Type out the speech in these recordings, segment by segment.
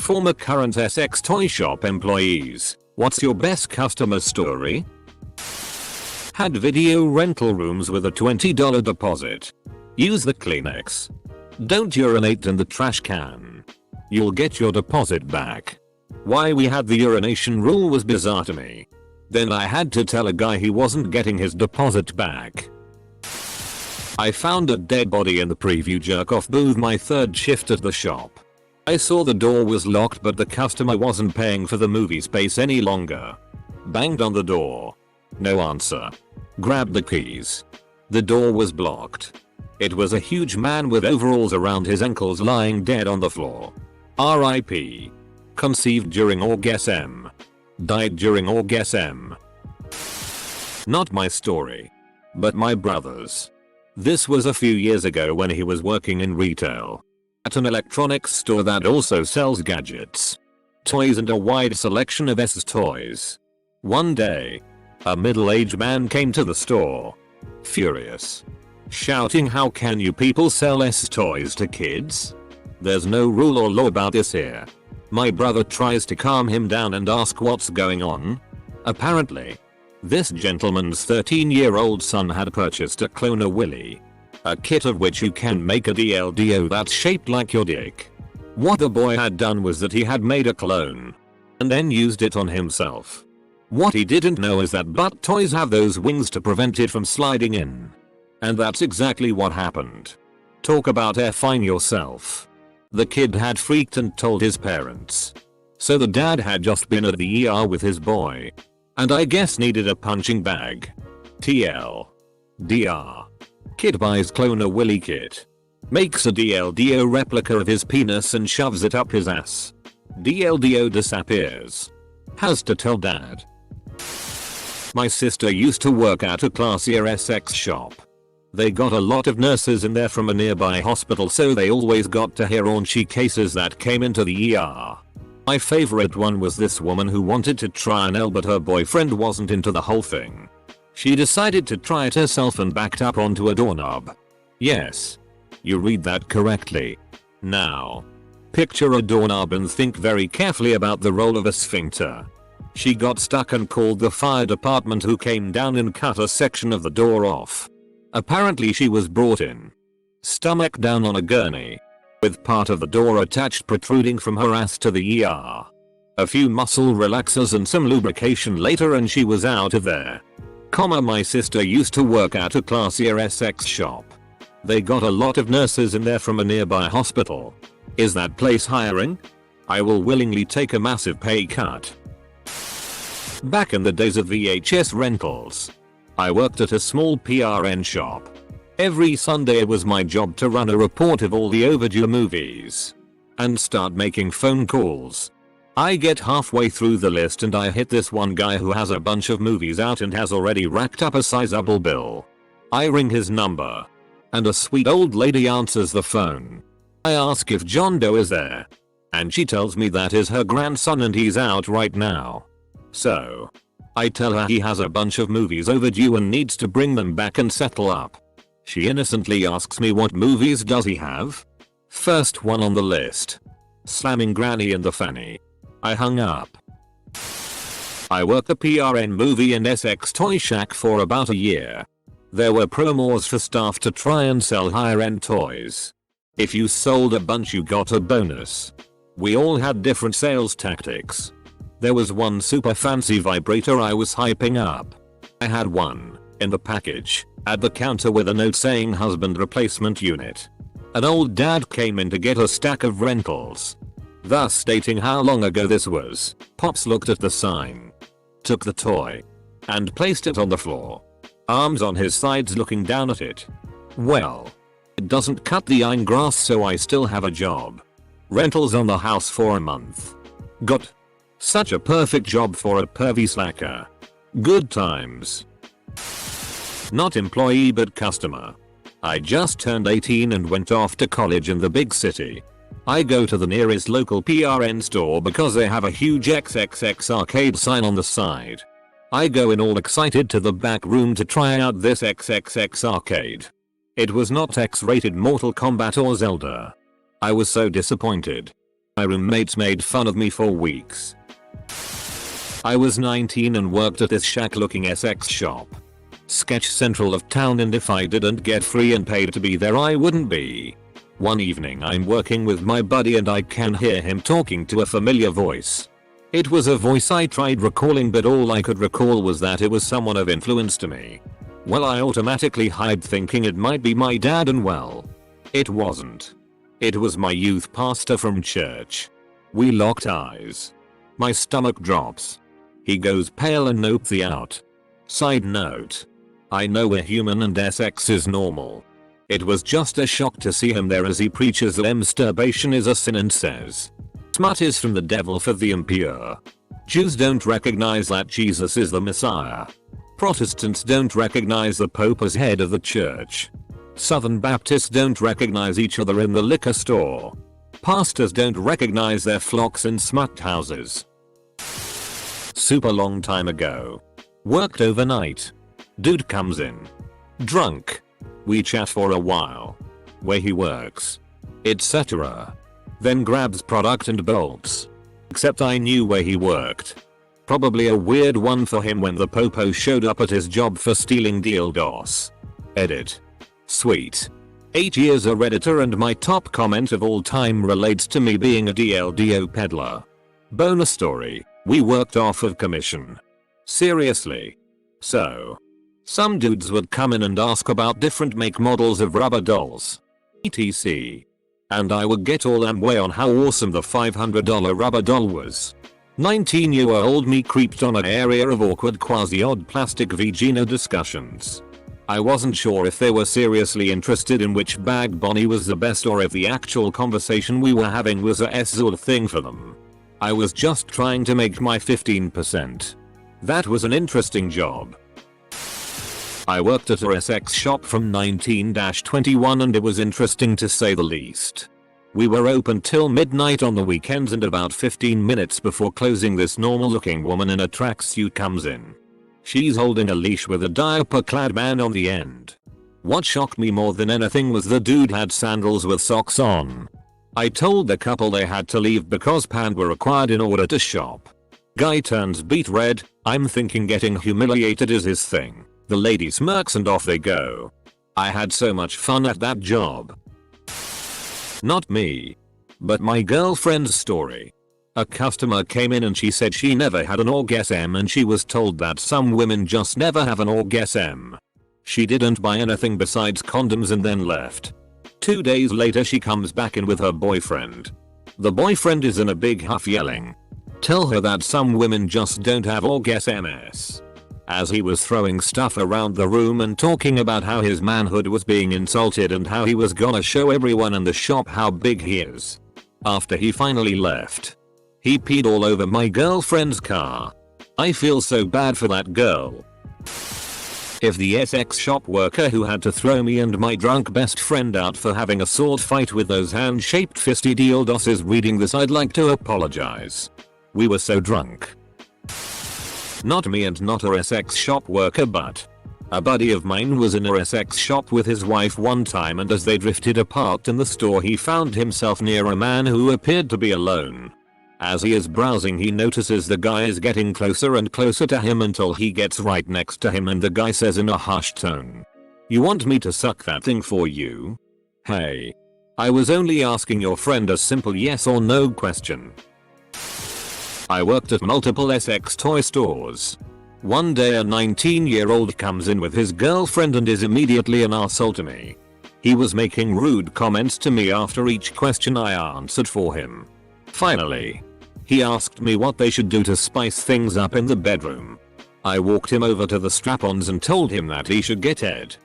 former current SX toy shop employees, what's your best customer story? Had video rental rooms with a $20 deposit. Use the Kleenex. Don't urinate in the trash can. You'll get your deposit back. Why we had the urination rule was bizarre to me. Then I had to tell a guy he wasn't getting his deposit back. I found a dead body in the preview jerk-off booth my third shift at the shop. I saw the door was locked but the customer wasn't paying for the movie space any longer. Banged on the door. No answer. Grabbed the keys. The door was blocked. It was a huge man with overalls around his ankles lying dead on the floor. RIP. Conceived during orgasm. Died during orgasm. Not my story. But my brother's. This was a few years ago when he was working in retail. At an electronics store that also sells gadgets, toys and a wide selection of S toys. One day, a middle-aged man came to the store. Furious. Shouting, "How can you people sell S toys to kids? There's no rule or law about this here." My brother tries to calm him down and ask what's going on. Apparently, this gentleman's 13-year-old son had purchased a Cloner Willy. A kit of which you can make a DLDO that's shaped like your dick. What the boy had done was that he had made a clone. And then used it on himself. What he didn't know is that butt toys have those wings to prevent it from sliding in. And that's exactly what happened. Talk about F-ing yourself. The kid had freaked and told his parents. So the dad had just been at the ER with his boy. And I guess needed a punching bag. TL. DR. Kid buys Cloner Willy kit. Makes a DLDO replica of his penis and shoves it up his ass. DLDO disappears. Has to tell dad. My sister used to work at a classier SX shop. They got a lot of nurses in there from a nearby hospital, so they always got to hear raunchy cases that came into the ER. My favorite one was this woman who wanted to try an L but her boyfriend wasn't into the whole thing. She decided to try it herself and backed up onto a doorknob. Yes. You read that correctly. Now, picture a doorknob and think very carefully about the role of a sphincter. She got stuck and called the fire department, who came down and cut a section of the door off. Apparently she was brought in, stomach down on a gurney, with part of the door attached protruding from her ass to the ER. A few muscle relaxers and some lubrication later and she was out of there. My sister used to work at a classier SX shop. They got a lot of nurses in there from a nearby hospital. Is that place hiring? I will willingly take a massive pay cut. Back in the days of VHS rentals, I worked at a small PRN shop. Every Sunday it was my job to run a report of all the overdue movies and start making phone calls. I get halfway through the list and I hit this one guy who has a bunch of movies out and has already racked up a sizable bill. I ring his number, and a sweet old lady answers the phone. I ask if John Doe is there, and she tells me that is her grandson and he's out right now. So, I tell her he has a bunch of movies overdue and needs to bring them back and settle up. She innocently asks me what movies does he have? First one on the list. Slamming Granny in the Fanny. I hung up. I worked a PRN movie and SX Toy Shack for about a year. There were promos for staff to try and sell higher end toys. If you sold a bunch you got a bonus. We all had different sales tactics. There was one super fancy vibrator I was hyping up. I had one in the package at the counter with a note saying husband replacement unit. An old dad came in to get a stack of rentals, thus stating how long ago this was. Pops looked at the sign, took the toy, and placed it on the floor, arms on his sides looking down at it. Well, it doesn't cut the iron grass, so I still have a job. Rentals on the house for a month. Got such a perfect job for a pervy slacker. Good times. Not employee but customer. I just turned 18 and went off to college in the big city. I go to the nearest local PRN store because they have a huge XXX arcade sign on the side. I go in all excited to the back room to try out this XXX arcade. It was not X-rated Mortal Kombat or Zelda. I was so disappointed. My roommates made fun of me for weeks. I was 19 and worked at this shack looking SX shop. Sketch central of town, and if I didn't get free and paid to be there I wouldn't be. One evening I'm working with my buddy and I can hear him talking to a familiar voice. It was a voice I tried recalling, but all I could recall was that it was someone of influence to me. Well, I automatically hid, thinking it might be my dad, and well, it wasn't. It was my youth pastor from church. We locked eyes. My stomach drops. He goes pale and nopes the out. Side note. I know we're human and SX is normal. It was just a shock to see him there as he preaches that masturbation is a sin and says smut is from the devil for the impure. Jews don't recognize that Jesus is the Messiah. Protestants don't recognize the Pope as head of the church. Southern Baptists don't recognize each other in the liquor store. Pastors don't recognize their flocks in smut houses. Super long time ago. Worked overnight. Dude comes in. Drunk. We chat for a while. Where he works. Etc. Then grabs product and bolts. Except I knew where he worked. Probably a weird one for him when the popo showed up at his job for stealing dildos. Edit. Sweet. 8 years a Redditor, and my top comment of all time relates to me being a DLDO peddler. Bonus story. We worked off of commission. Seriously. So. Some dudes would come in and ask about different make models of rubber dolls. etc. And I would get all amway on how awesome the $500 rubber doll was. 19-year-old me creeped on an area of awkward quasi-odd plastic vagina discussions. I wasn't sure if they were seriously interested in which bag Bonnie was the best, or if the actual conversation we were having was a sort of thing for them. I was just trying to make my 15%. That was an interesting job. I worked at a SX shop from 19-21 and it was interesting to say the least. We were open till midnight on the weekends, and about 15 minutes before closing this normal looking woman in a tracksuit comes in. She's holding a leash with a diaper clad man on the end. What shocked me more than anything was the dude had sandals with socks on. I told the couple they had to leave because pants were required in order to shop. Guy turns beet red. I'm thinking getting humiliated is his thing. The lady smirks and off they go. I had so much fun at that job. Not me. But my girlfriend's story. A customer came in and she said she never had an orgasm, and she was told that some women just never have an orgasm. She didn't buy anything besides condoms and then left. 2 days later she comes back in with her boyfriend. The boyfriend is in a big huff yelling. Tell her that some women just don't have orgasms. As he was throwing stuff around the room and talking about how his manhood was being insulted and how he was gonna show everyone in the shop how big he is. After he finally left, he peed all over my girlfriend's car. I feel so bad for that girl. If the SX shop worker who had to throw me and my drunk best friend out for having a sword fight with those hand-shaped fisty dildos is reading this, I'd like to apologize. We were so drunk. Not me and not a SX shop worker, but a buddy of mine was in a SX shop with his wife one time, and as they drifted apart in the store he found himself near a man who appeared to be alone. As he is browsing he notices the guy is getting closer and closer to him until he gets right next to him, and the guy says in a hushed tone, "You want me to suck that thing for you? Hey. I was only asking your friend a simple yes or no question." I worked at multiple SX toy stores. One day a 19-year-old comes in with his girlfriend and is immediately an arsehole to me. He was making rude comments to me after each question I answered for him. Finally, he asked me what they should do to spice things up in the bedroom. I walked him over to the strap-ons and told him that he should get Ed.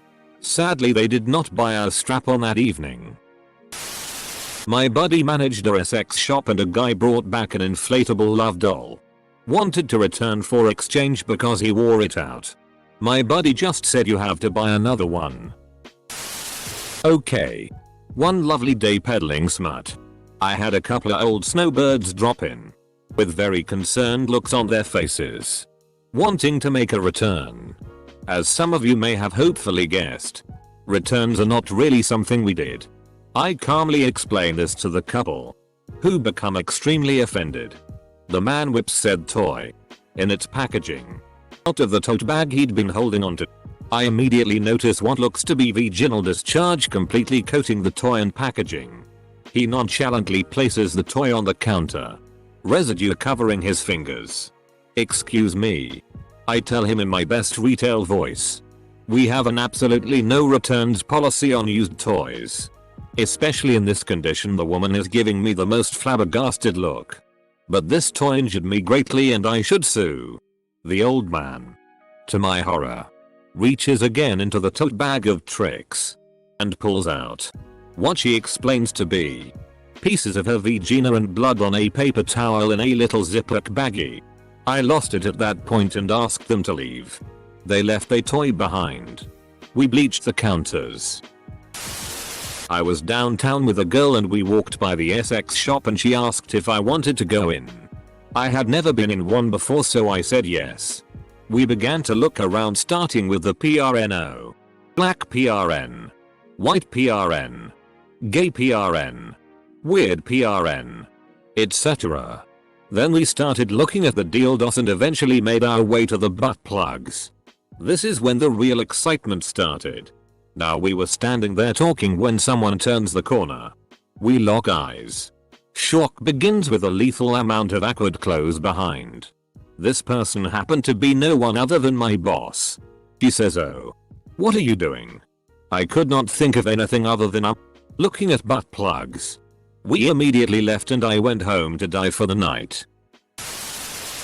Sadly they did not buy a strap-on that evening. My buddy managed a SX shop and a guy brought back an inflatable love doll. Wanted to return for exchange because he wore it out. My buddy just said you have to buy another one. Okay. One lovely day peddling smut. I had a couple of old snowbirds drop in. With very concerned looks on their faces. Wanting to make a return. As some of you may have hopefully guessed, returns are not really something we did. I calmly explained this to the couple, who become extremely offended. The man whips said toy in its packaging out of the tote bag he'd been holding onto. I immediately notice what looks to be vaginal discharge completely coating the toy and packaging. He nonchalantly places the toy on the counter, residue covering his fingers. "Excuse me," I tell him in my best retail voice. "We have an absolutely no returns policy on used toys." Especially in this condition, the woman is giving me the most flabbergasted look. But this toy injured me greatly and I should sue. The old man, to my horror, reaches again into the tote bag of tricks and pulls out what she explains to be pieces of her vagina and blood on a paper towel in a little Ziploc baggie. I lost it at that point and asked them to leave. They left a toy behind. We bleached the counters. I was downtown with a girl and we walked by the Essex shop and she asked if I wanted to go in. I had never been in one before, so I said yes. We began to look around, starting with the PRNO. Black PRN. White PRN. Gay PRN. Weird PRN. etc. Then we started looking at the dildos and eventually made our way to the butt plugs. This is when the real excitement started. Now we were standing there talking when someone turns the corner. We lock eyes. Shock begins with a lethal amount of awkward close behind. This person happened to be no one other than my boss. She says, "Oh, what are you doing?" I could not think of anything other than looking at butt plugs. We immediately left and I went home to die for the night.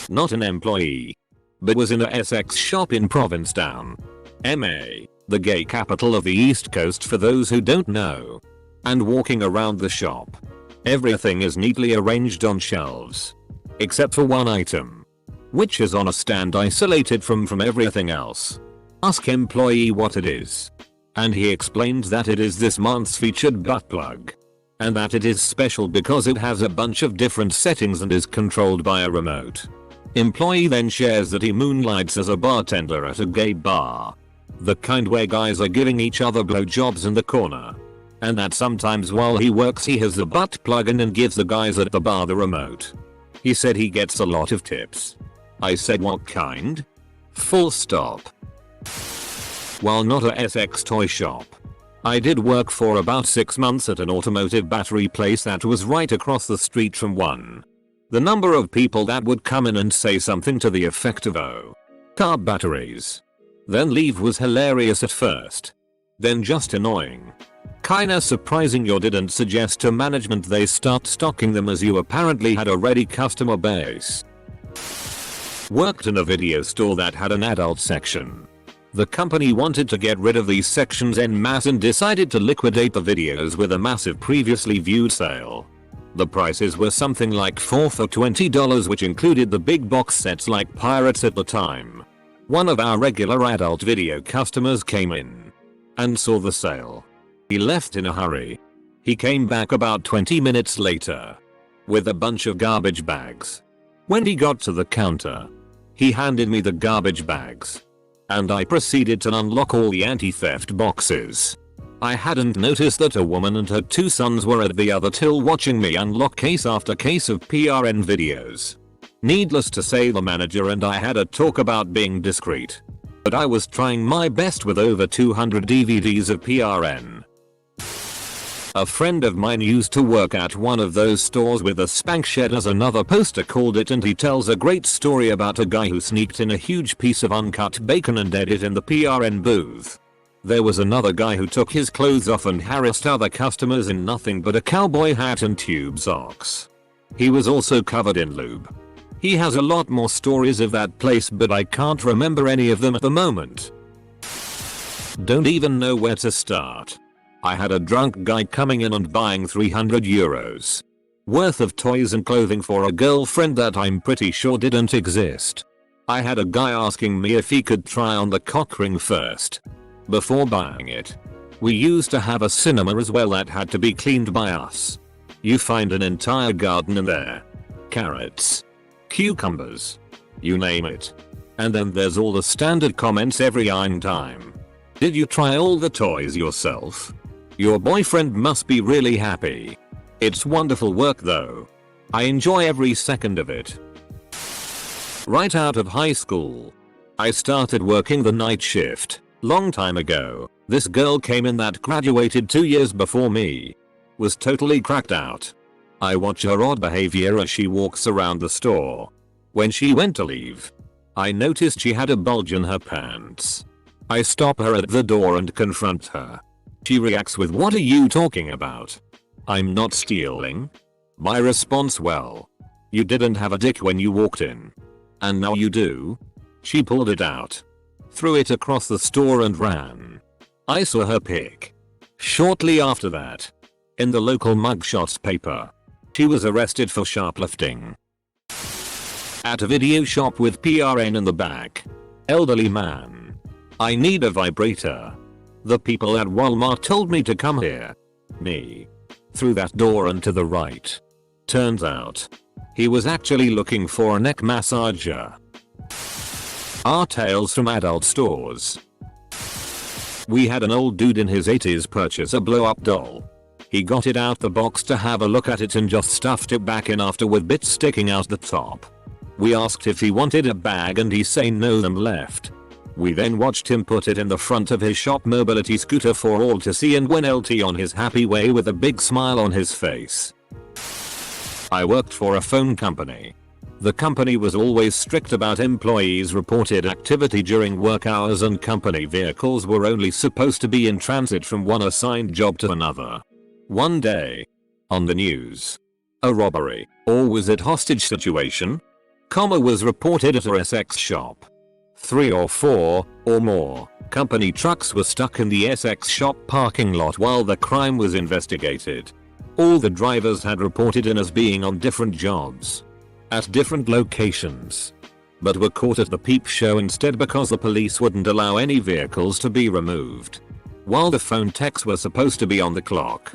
Not an employee, but was in a Essex shop in Provincetown, MA, the gay capital of the East Coast for those who don't know. And walking around the shop, everything is neatly arranged on shelves. Except for one item, which is on a stand isolated from everything else. Ask employee what it is. And he explains that it is this month's featured butt plug. And that it is special because it has a bunch of different settings and is controlled by a remote. Employee then shares that he moonlights as a bartender at a gay bar. The kind where guys are giving each other blowjobs in the corner. And that sometimes while he works he has the butt plug in and gives the guys at the bar the remote. He said he gets a lot of tips. I said, what kind? Full stop. While not a Essex toy shop, I did work for about 6 months at an automotive battery place that was right across the street from one. The number of people that would come in and say something to the effect of, "Oh, car batteries," then leave was hilarious at first. Then just annoying. Kinda surprising you didn't suggest to management they start stocking them as you apparently had a ready customer base. Worked in a video store that had an adult section. The company wanted to get rid of these sections en masse and decided to liquidate the videos with a massive previously viewed sale. The prices were something like 4 for $20, which included the big box sets like Pirates at the time. One of our regular adult video customers came in and saw the sale. He left in a hurry. He came back about 20 minutes later with a bunch of garbage bags. When he got to the counter, he handed me the garbage bags. And I proceeded to unlock all the anti-theft boxes. I hadn't noticed that a woman and her 2 sons were at the other till watching me unlock case after case of PRN videos. Needless to say, the manager and I had a talk about being discreet. But I was trying my best with over 200 DVDs of PRN. A friend of mine used to work at one of those stores with a spank shed, as another poster called it, and he tells a great story about a guy who sneaked in a huge piece of uncut bacon and ate it in the PRN booth. There was another guy who took his clothes off and harassed other customers in nothing but a cowboy hat and tube socks. He was also covered in lube. He has a lot more stories of that place, but I can't remember any of them at the moment. Don't even know where to start. I had a drunk guy coming in and buying €300 worth of toys and clothing for a girlfriend that I'm pretty sure didn't exist. I had a guy asking me if he could try on the cock ring first before buying it. We used to have a cinema as well that had to be cleaned by us. You find an entire garden in there. Carrots, cucumbers, you name it. And then there's all the standard comments every time. Did you try all the toys yourself? Your boyfriend must be really happy. It's wonderful work though. I enjoy every second of it. Right out of high school, I started working the night shift. Long time ago, this girl came in that graduated 2 years before me. Was totally cracked out. I watch her odd behavior as she walks around the store. When she went to leave, I noticed she had a bulge in her pants. I stop her at the door and confront her. She reacts with, "What are you talking about? I'm not stealing." My response, "Well, you didn't have a dick when you walked in. And now you do?" She pulled it out, threw it across the store and ran. I saw her pic. Shortly after that, in the local mugshots paper, she was arrested for shoplifting. At a video shop with PRN in the back. Elderly man. "I need a vibrator. The people at Walmart told me to come here." Me. Through that door and to the right. Turns out, he was actually looking for a neck massager. Our tales from adult stores. We had an old dude in his 80s purchase a blow-up doll. He got it out the box to have a look at it and just stuffed it back in after with bits sticking out the top. We asked if he wanted a bag and he said no and left. We then watched him put it in the front of his shop mobility scooter for all to see and went LT on his happy way with a big smile on his face. I worked for a phone company. The company was always strict about employees' reported activity during work hours and company vehicles were only supposed to be in transit from one assigned job to another. One day, on the news, a robbery, or was it hostage situation? Was reported at a Essex shop. 3 or 4, or more, company trucks were stuck in the Essex shop parking lot while the crime was investigated. All the drivers had reported in as being on different jobs, at different locations, but were caught at the peep show instead because the police wouldn't allow any vehicles to be removed, while the phone techs were supposed to be on the clock.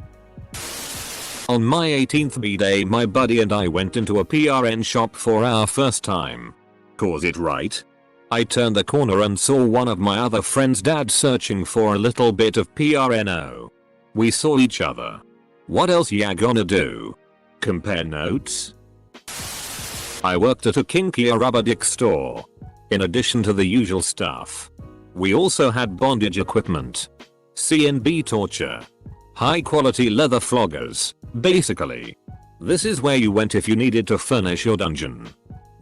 On my 18th B-day, my buddy and I went into a PRN shop for our first time. Cause it right? I turned the corner and saw one of my other friend's dad searching for a little bit of PRNO. We saw each other. What else ya gonna do? Compare notes? I worked at a kinkier rubber dick store. In addition to the usual stuff, we also had bondage equipment, CNB torture, high quality leather floggers. Basically, this is where you went if you needed to furnish your dungeon.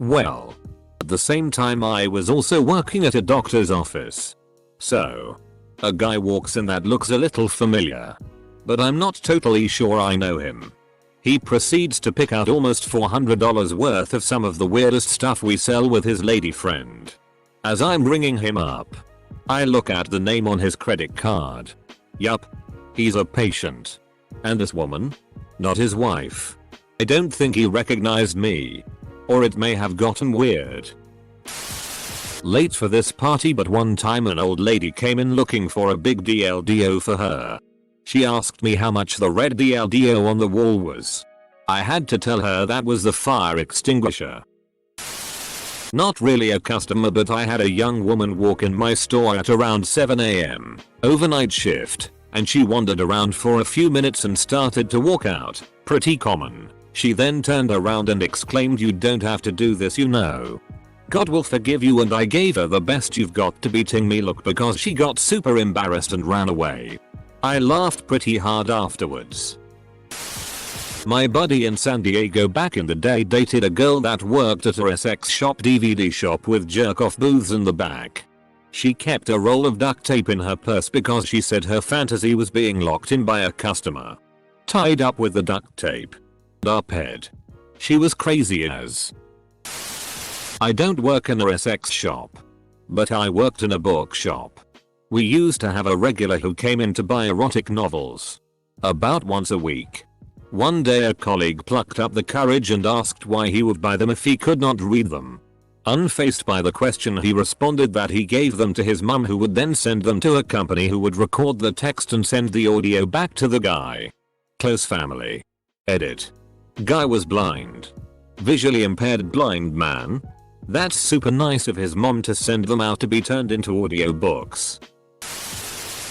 Well, at the same time I was also working at a doctor's office. So, a guy walks in that looks a little familiar, but I'm not totally sure I know him. He proceeds to pick out almost $400 worth of some of the weirdest stuff we sell with his lady friend. As I'm ringing him up, I look at the name on his credit card. Yup, he's a patient. And this woman? Not his wife. I don't think he recognized me. Or it may have gotten weird. Late for this party, but one time an old lady came in looking for a big DLDO for her. She asked me how much the red DLDO on the wall was. I had to tell her that was the fire extinguisher. Not really a customer, but I had a young woman walk in my store at around 7 AM, overnight shift, and she wandered around for a few minutes and started to walk out. Pretty common. She then turned around and exclaimed, "You don't have to do this, you know. God will forgive you," and I gave her the "best you've got to beating me" look because she got super embarrassed and ran away. I laughed pretty hard afterwards. My buddy in San Diego back in the day dated a girl that worked at a Essex shop DVD shop with jerk-off booths in the back. She kept a roll of duct tape in her purse because she said her fantasy was being locked in by a customer. Tied up with the duct tape. Up-head. She was crazy as. I don't work in a Essex shop, but I worked in a bookshop. We used to have a regular who came in to buy erotic novels. About once a week. One day a colleague plucked up the courage and asked why he would buy them if he could not read them. Unfazed by the question, he responded that he gave them to his mum, who would then send them to a company who would record the text and send the audio back to the guy. Close family. Edit. Guy was blind. Visually impaired blind man. That's super nice of his mom to send them out to be turned into audio books.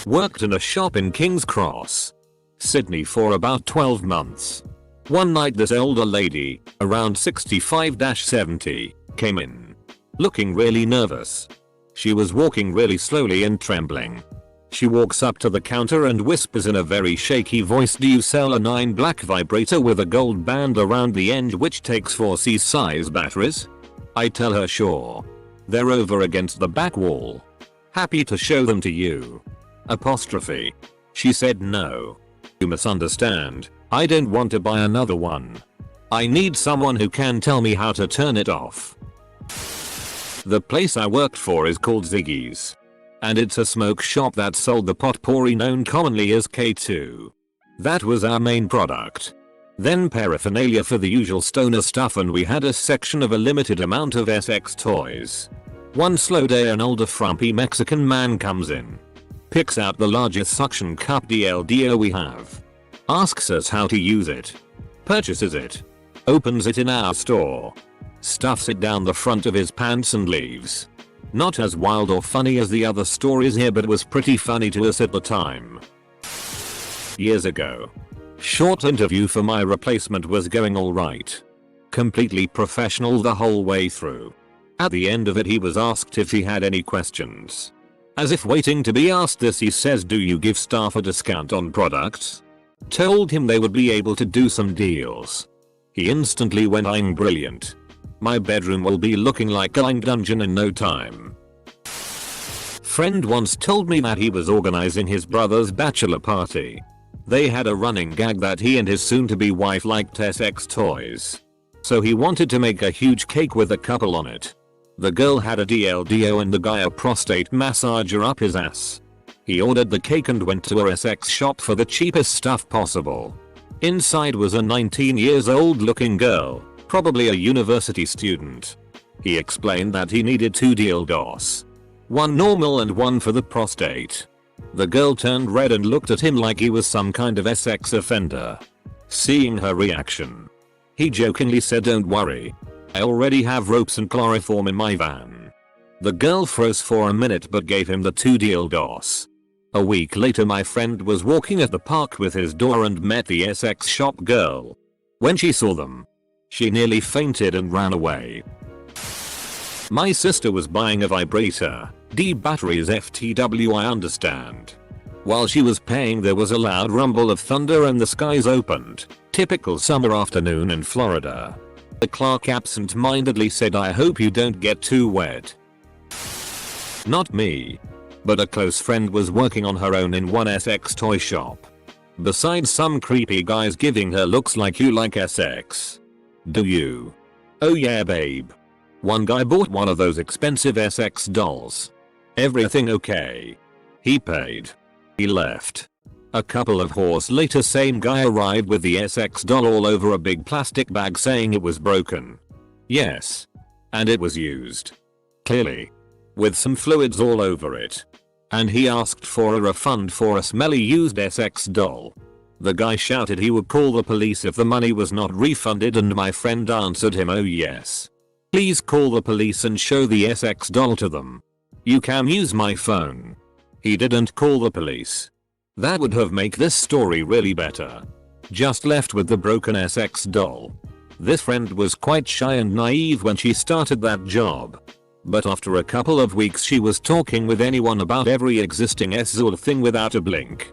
Worked in a shop in King's Cross, Sydney for about 12 months. One night this older lady, around 65-70, came in. Looking really nervous. She was walking really slowly and trembling. She walks up to the counter and whispers in a very shaky voice, "Do you sell a 9 black vibrator with a gold band around the end which takes 4C size batteries?" I tell her sure. They're over against the back wall. Happy to show them to you. Apostrophe. She said no. You misunderstand. I don't want to buy another one. I need someone who can tell me how to turn it off. The place I worked for is called Ziggy's. And it's a smoke shop that sold the potpourri known commonly as K2. That was our main product. Then paraphernalia for the usual stoner stuff, and we had a section of a limited amount of SX toys. One slow day an older frumpy Mexican man comes in. Picks out the largest suction cup DLDO we have. Asks us how to use it. Purchases it. Opens it in our store. Stuffs it down the front of his pants and leaves. Not as wild or funny as the other stories here, but was pretty funny to us at the time. Years ago. Short interview for my replacement was going alright. Completely professional the whole way through. At the end of it he was asked if he had any questions. As if waiting to be asked this, he says, "Do you give staff a discount on products?" Told him they would be able to do some deals. He instantly went, "I'm brilliant. My bedroom will be looking like a dungeon in no time." Friend once told me that he was organizing his brother's bachelor party. They had a running gag that he and his soon-to-be wife liked SX toys. So he wanted to make a huge cake with a couple on it. The girl had a DLDO and the guy a prostate massager up his ass. He ordered the cake and went to a SX shop for the cheapest stuff possible. Inside was a 19 years old looking girl, probably a university student. He explained that he needed 2 dildos. One normal and one for the prostate. The girl turned red and looked at him like he was some kind of SX offender. Seeing her reaction, he jokingly said, "Don't worry. I already have ropes and chloroform in my van." The girl froze for a minute but gave him the 2 dildos. A week later my friend was walking at the park with his daughter and met the SX shop girl. When she saw them, she nearly fainted and ran away. My sister was buying a vibrator. D batteries FTW, I understand. While she was paying there was a loud rumble of thunder and the skies opened. Typical summer afternoon in Florida. The clerk absent-mindedly said, "I hope you don't get too wet." Not me. But a close friend was working on her own in one SX toy shop. Besides some creepy guys giving her looks like, "You like SX? Do you?" "Oh yeah babe." One guy bought one of those expensive SX dolls. Everything okay. He paid. He left. A couple of hours later same guy arrived with the SX doll all over a big plastic bag saying it was broken. Yes. And it was used. Clearly. With some fluids all over it. And he asked for a refund for a smelly used SX doll. The guy shouted he would call the police if the money was not refunded, and my friend answered him, "Oh yes. Please call the police and show the SX doll to them. You can use my phone." He didn't call the police. That would have made this story really better. Just left with the broken SX doll. This friend was quite shy and naive when she started that job. But after a couple of weeks she was talking with anyone about every existing SZOL thing without a blink.